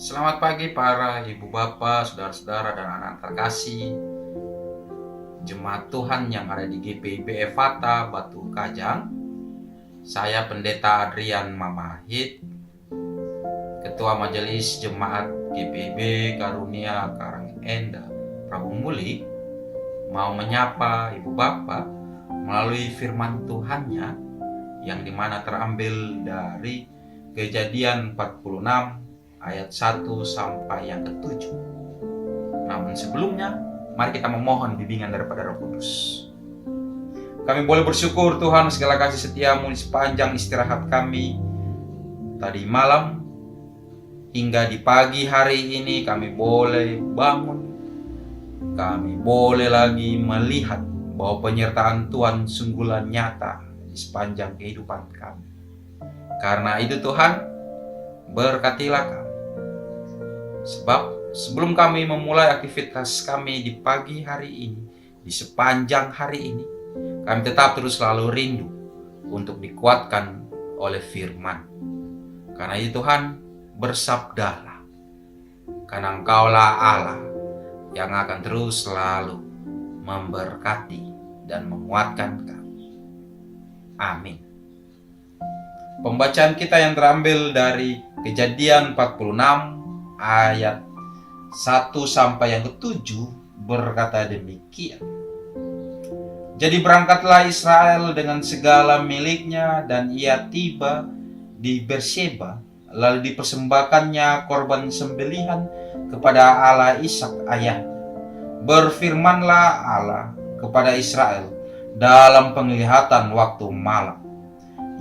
Selamat pagi para ibu bapak, saudara-saudara dan anak terkasih. Jemaat Tuhan yang ada di GPIB Efata Batu Kajang. Saya Pendeta Adrian Mamahit, Ketua Majelis Jemaat GPIB Karunia Karangenda Prabu Muli, mau menyapa ibu bapak melalui firman Tuhannya yang dimana terambil dari Kejadian 46 ayat 1 sampai yang ke-7. Namun sebelumnya, mari kita memohon bimbingan daripada Roh Kudus. Kami boleh bersyukur Tuhan segala kasih setiamu di sepanjang istirahat kami tadi malam hingga di pagi hari ini. Kami boleh bangun, kami boleh lagi melihat bahwa penyertaan Tuhan sungguhlah nyata di sepanjang kehidupan kami. Karena itu Tuhan, berkatilah kami. Sebab sebelum kami memulai aktivitas kami di pagi hari ini, di sepanjang hari ini, kami tetap terus selalu rindu untuk dikuatkan oleh firman. Karena itu Tuhan, bersabdalah, karena Engkaulah Allah yang akan terus selalu memberkati dan menguatkan kami. Amin. Pembacaan kita yang terambil dari Kejadian 46 ayat 1 sampai yang ke-7 berkata demikian. Jadi berangkatlah Israel dengan segala miliknya dan ia tiba di Berseba, lalu dipersembahkannya korban sembelihan kepada Allah Ishak ayahnya. Berfirmanlah Allah kepada Israel dalam penglihatan waktu malam.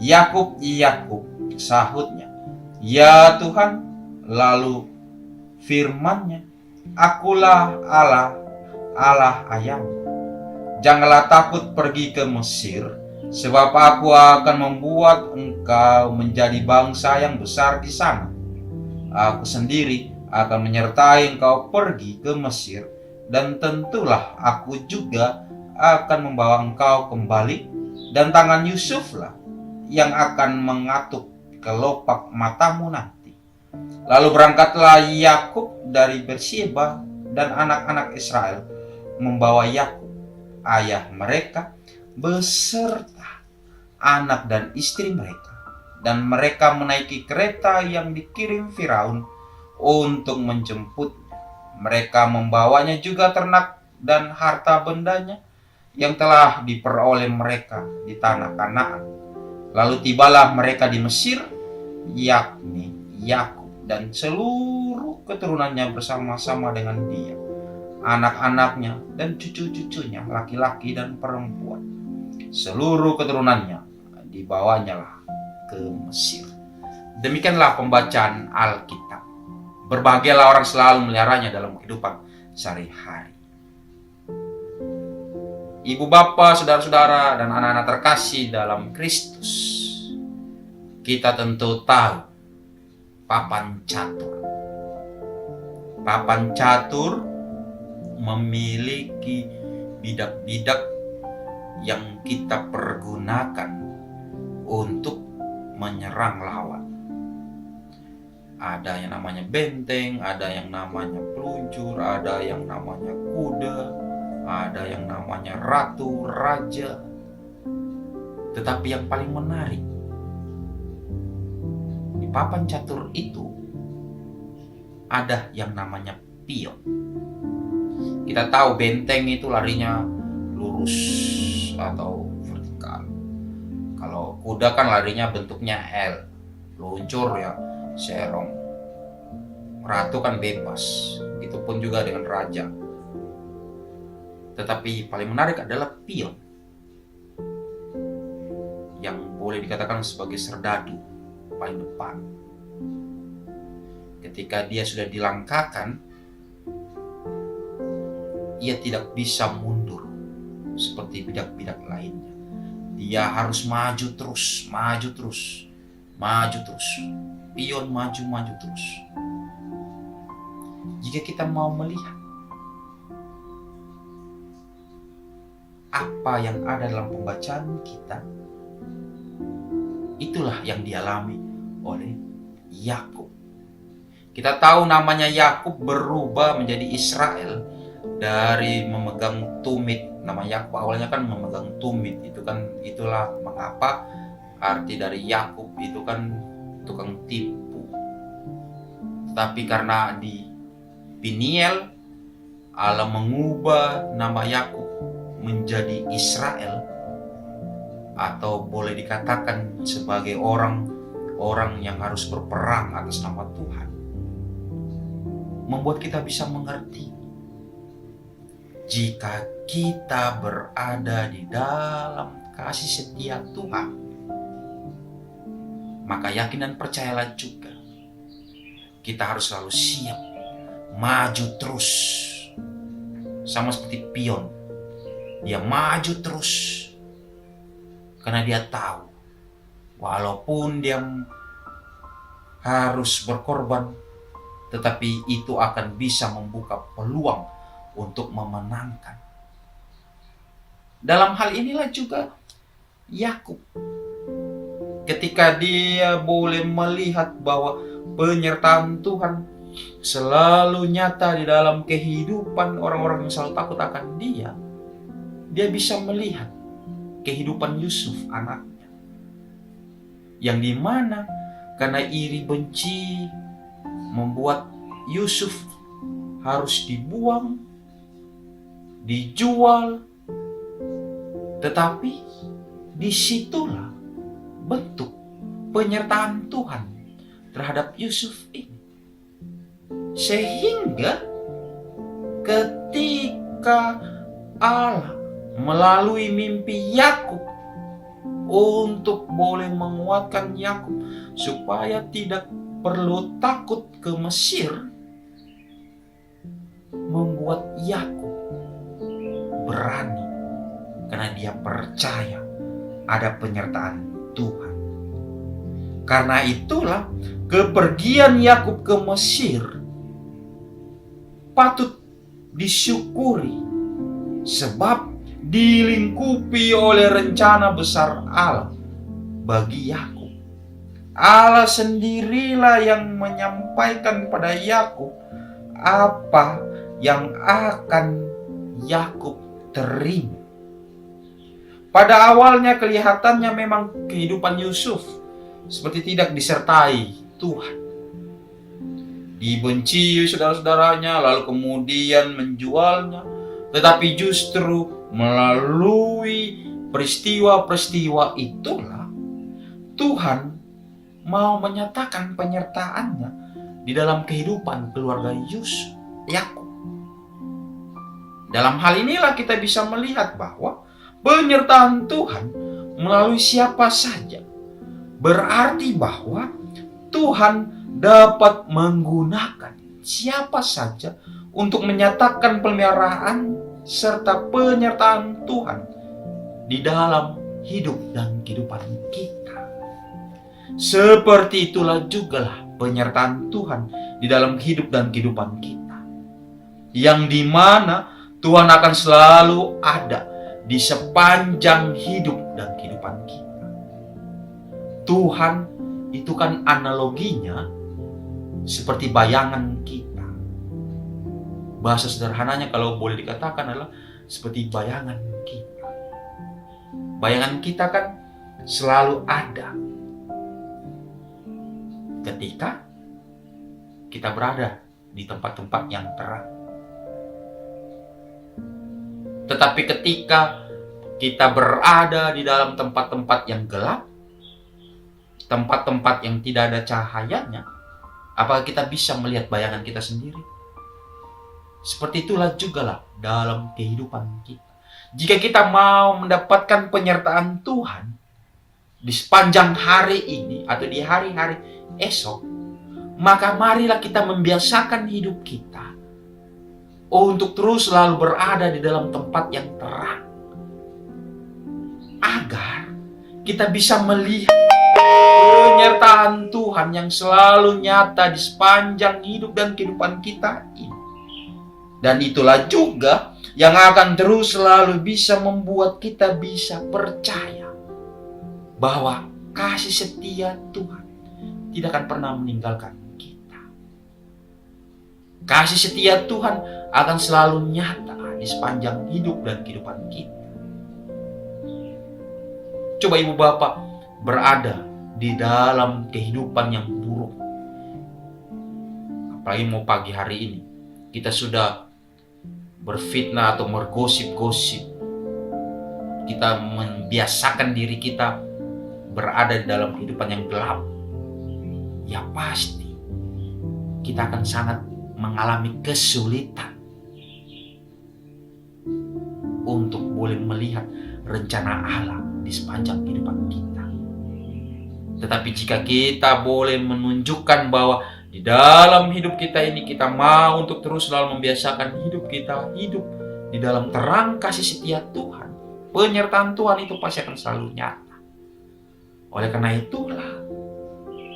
Yakub, Yakub, sahutnya. Ya Tuhan. Lalu firman-Nya, Akulah Allah, Allah ayahmu. Janganlah takut pergi ke Mesir, sebab aku akan membuat engkau menjadi bangsa yang besar di sana. Aku sendiri akan menyertai engkau pergi ke Mesir, dan tentulah aku juga akan membawa engkau kembali, dan tangan Yusuflah yang akan mengatuk kelopak matamu nanti. Lalu berangkatlah Yakub dari Berseba dan anak-anak Israel membawa Yakub ayah mereka beserta anak dan istri mereka, dan mereka menaiki kereta yang dikirim Firaun untuk menjemputnya. Mereka membawanya juga ternak dan harta bendanya yang telah diperoleh mereka di tanah Kanaan. Lalu tibalah mereka di Mesir, yakni Yakub dan seluruh keturunannya bersama-sama dengan dia, anak-anaknya dan cucu-cucunya, laki-laki dan perempuan. Seluruh keturunannya dibawanya lah ke Mesir. Demikianlah pembacaan Alkitab. Berbahagialah orang selalu meliharanya dalam kehidupan sehari-hari. Ibu bapak, saudara-saudara, dan anak-anak terkasih dalam Kristus, kita tentu tahu papan catur. Papan catur memiliki bidak-bidak yang kita pergunakan untuk menyerang lawan. Ada yang namanya benteng, ada yang namanya peluncur, ada yang namanya kuda, ada yang namanya ratu, raja. Tetapi yang paling menarik, di papan catur itu ada yang namanya pion. Kita tahu benteng itu larinya lurus atau vertikal. Kalau kuda kan larinya bentuknya L, luncur ya serong. Ratu kan bebas, itu pun juga dengan raja. Tetapi paling menarik adalah pion, yang boleh dikatakan sebagai serdadu paling depan. Ketika dia sudah dilangkahkan, ia tidak bisa mundur seperti bidak-bidak lainnya. Dia harus maju terus, maju terus, maju terus. Pion maju terus. Jika kita mau melihat apa yang ada dalam pembacaan kita, itulah yang dialami oleh Yakub. Kita tahu namanya Yakub berubah menjadi Israel dari memegang tumit. Nama Yakub awalnya kan memegang tumit, itu kan itulah mengapa arti dari Yakub itu kan tukang tipu. Tapi karena di Peniel Allah mengubah nama Yakub menjadi Israel, atau boleh dikatakan sebagai orang yang harus berperang atas nama Tuhan, membuat kita bisa mengerti jika kita berada di dalam kasih setia Tuhan, maka yakin dan percayalah juga kita harus selalu siap maju terus, sama seperti pion. Dia maju terus karena dia tahu walaupun dia harus berkorban, tetapi itu akan bisa membuka peluang untuk memenangkan. Dalam hal inilah juga Yakub, ketika dia boleh melihat bahwa penyertaan Tuhan selalu nyata di dalam kehidupan orang-orang yang selalu takut akan dia bisa melihat kehidupan Yusuf anaknya, yang dimana karena iri benci membuat Yusuf harus dibuang, dijual. Tetapi disitulah bentuk penyertaan Tuhan terhadap Yusuf ini, sehingga ketika Allah melalui mimpi Yakub untuk boleh menguatkan Yakub supaya tidak perlu takut ke Mesir, membuat Yakub berani karena dia percaya ada penyertaan Tuhan. Karena itulah kepergian Yakub ke Mesir patut disyukuri, sebab dilingkupi oleh rencana besar Allah bagi Yakub. Allah sendirilah yang menyampaikan pada Yakub apa yang akan Yakub terima. Pada awalnya kelihatannya memang kehidupan Yusuf seperti tidak disertai Tuhan. Dibenci saudara-saudaranya, lalu kemudian menjualnya. Tetapi justru melalui peristiwa-peristiwa itulah Tuhan mau menyatakan penyertaannya di dalam kehidupan keluarga Yakub. Dalam hal inilah kita bisa melihat bahwa penyertaan Tuhan melalui siapa saja berarti bahwa Tuhan dapat menggunakan siapa saja untuk menyatakan pemeliharaan serta penyertaan Tuhan di dalam hidup dan kehidupan kita. Seperti itulah juga penyertaan Tuhan di dalam hidup dan kehidupan kita, yang dimana Tuhan akan selalu ada di sepanjang hidup dan kehidupan kita. Tuhan itu kan analoginya seperti bayangan kita. Bahasa sederhananya kalau boleh dikatakan adalah seperti bayangan kita. Bayangan kita kan selalu ada ketika kita berada di tempat-tempat yang terang. Tetapi ketika kita berada di dalam tempat-tempat yang gelap, tempat-tempat yang tidak ada cahayanya, apakah kita bisa melihat bayangan kita sendiri? Seperti itulah juga lah dalam kehidupan kita. Jika kita mau mendapatkan penyertaan Tuhan di sepanjang hari ini atau di hari-hari esok, maka marilah kita membiasakan hidup kita untuk terus selalu berada di dalam tempat yang terang, agar kita bisa melihat penyertaan Tuhan yang selalu nyata di sepanjang hidup dan kehidupan kita ini. Dan itulah juga yang akan terus selalu bisa membuat kita bisa percaya bahwa kasih setia Tuhan tidak akan pernah meninggalkan kita. Kasih setia Tuhan akan selalu nyata di sepanjang hidup dan kehidupan kita. Coba ibu bapak berada di dalam kehidupan yang buruk. Apalagi mau pagi hari ini, kita sudah berfitnah atau bergosip-gosip. Kita membiasakan diri kita berada di dalam kehidupan yang gelap. Ya pasti kita akan sangat mengalami kesulitan untuk boleh melihat rencana Allah di sepanjang kehidupan kita. Tetapi jika kita boleh menunjukkan bahwa di dalam hidup kita ini kita mau untuk terus selalu membiasakan hidup kita hidup di dalam terang kasih setia Tuhan, penyertaan Tuhan itu pasti akan selalu nyata. Oleh karena itulah,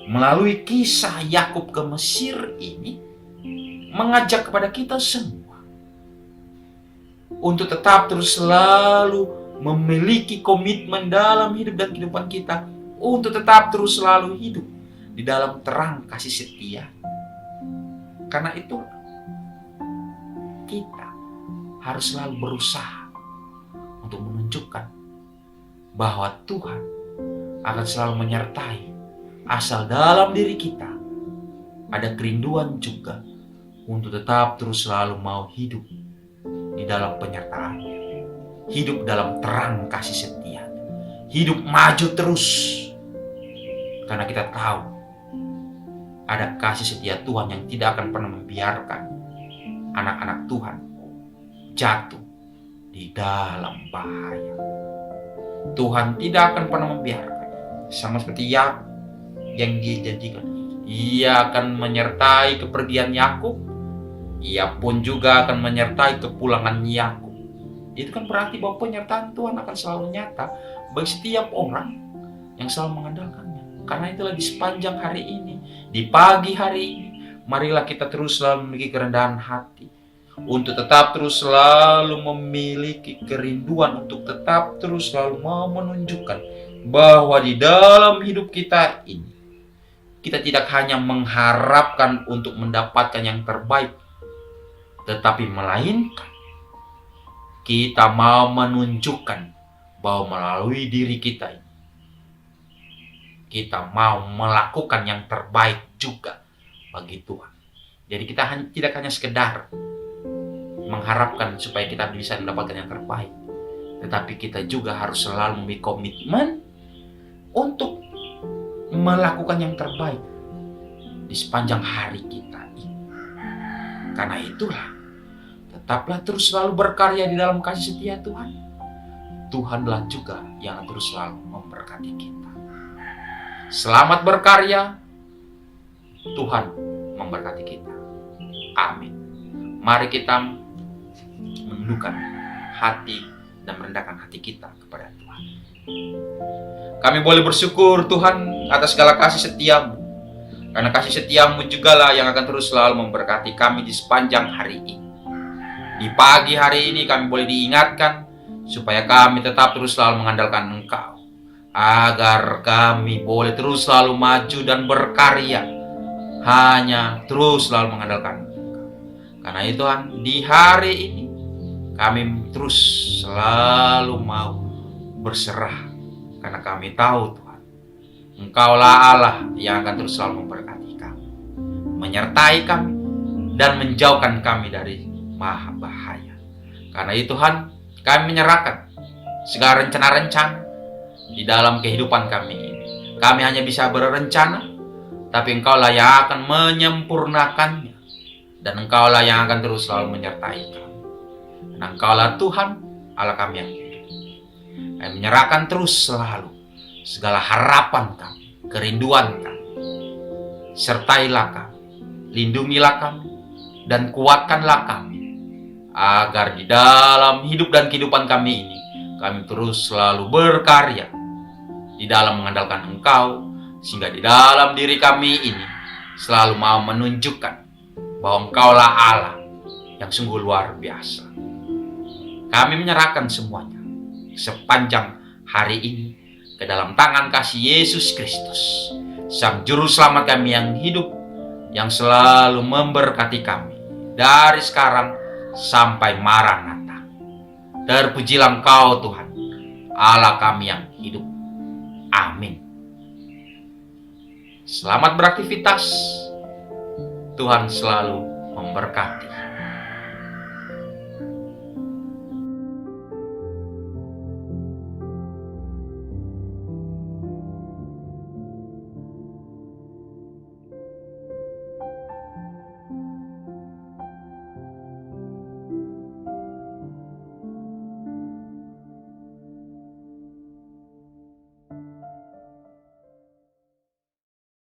melalui kisah Yakub ke Mesir ini mengajak kepada kita semua untuk tetap terus selalu memiliki komitmen dalam hidup dan kehidupan kita, untuk tetap terus selalu hidup di dalam terang kasih setia. Karena itu kita harus selalu berusaha untuk menunjukkan bahwa Tuhan akan selalu menyertai, asal dalam diri kita ada kerinduan juga untuk tetap terus selalu mau hidup di dalam penyertaan-Nya, hidup dalam terang kasih setia, hidup maju terus. Karena kita tahu ada kasih setia Tuhan yang tidak akan pernah membiarkan anak-anak Tuhan jatuh di dalam bahaya. Tuhan tidak akan pernah membiarkan, sama seperti Yakub yang dijanjikan. Ia akan menyertai kepergian Yakub, ia pun juga akan menyertai kepulangan Yakub. Itu kan berarti bahwa penyertaan Tuhan akan selalu nyata bagi setiap orang yang selalu mengandalkannya. Karena itulah di sepanjang hari ini, di pagi hari ini, marilah kita terus selalu memiliki kerendahan hati untuk tetap terus selalu memiliki kerinduan untuk tetap terus selalu mau menunjukkan bahwa di dalam hidup kita ini kita tidak hanya mengharapkan untuk mendapatkan yang terbaik, tetapi melainkan kita mau menunjukkan bahwa melalui diri kita ini kita mau melakukan yang terbaik juga bagi Tuhan. Jadi kita tidak hanya sekedar mengharapkan supaya kita bisa mendapatkan yang terbaik, tetapi kita juga harus selalu memiliki komitmen untuk melakukan yang terbaik di sepanjang hari kita ini. Karena itulah, tetaplah terus selalu berkarya di dalam kasih setia Tuhan. Tuhanlah juga yang terus selalu memberkati kita. Selamat berkarya, Tuhan memberkati kita. Amin. Mari kita menundukkan hati dan merendahkan hati kita kepada Tuhan. Kami boleh bersyukur Tuhan atas segala kasih setiamu, karena kasih setiamu jugalah yang akan terus selalu memberkati kami di sepanjang hari ini. Di pagi hari ini kami boleh diingatkan supaya kami tetap terus selalu mengandalkan Engkau, agar kami boleh terus selalu maju dan berkarya hanya terus selalu mengandalkan Engkau. Karena itu Tuhan, di hari ini kami terus selalu mau berserah, karena kami tahu Tuhan, Engkaulah Allah yang akan terus selalu memberkati kami, menyertai kami, dan menjauhkan kami dari maha bahaya. Karena itu Tuhan, kami menyerahkan segala rencana-rencana di dalam kehidupan kami ini. Kami hanya bisa berencana, tapi Engkaulah yang akan menyempurnakannya, dan Engkaulah yang akan terus selalu menyertai kami. Dan Engkaulah Tuhan Allah kami yang hidup. Kami menyerahkan terus selalu segala harapan kami, kerinduan kami. Sertailah kami, lindungilah kami, dan kuatkanlah kami, agar di dalam hidup dan kehidupan kami ini kami terus selalu berkarya di dalam mengandalkan Engkau, sehingga di dalam diri kami ini selalu mau menunjukkan bahwa Engkaulah Allah yang sungguh luar biasa. Kami menyerahkan semuanya sepanjang hari ini ke dalam tangan kasih Yesus Kristus, Sang Juru Selamat kami yang hidup, yang selalu memberkati kami dari sekarang sampai Maranatha. Terpujilah Engkau Tuhan, Allah kami yang hidup. Amin. Selamat beraktivitas. Tuhan selalu memberkati.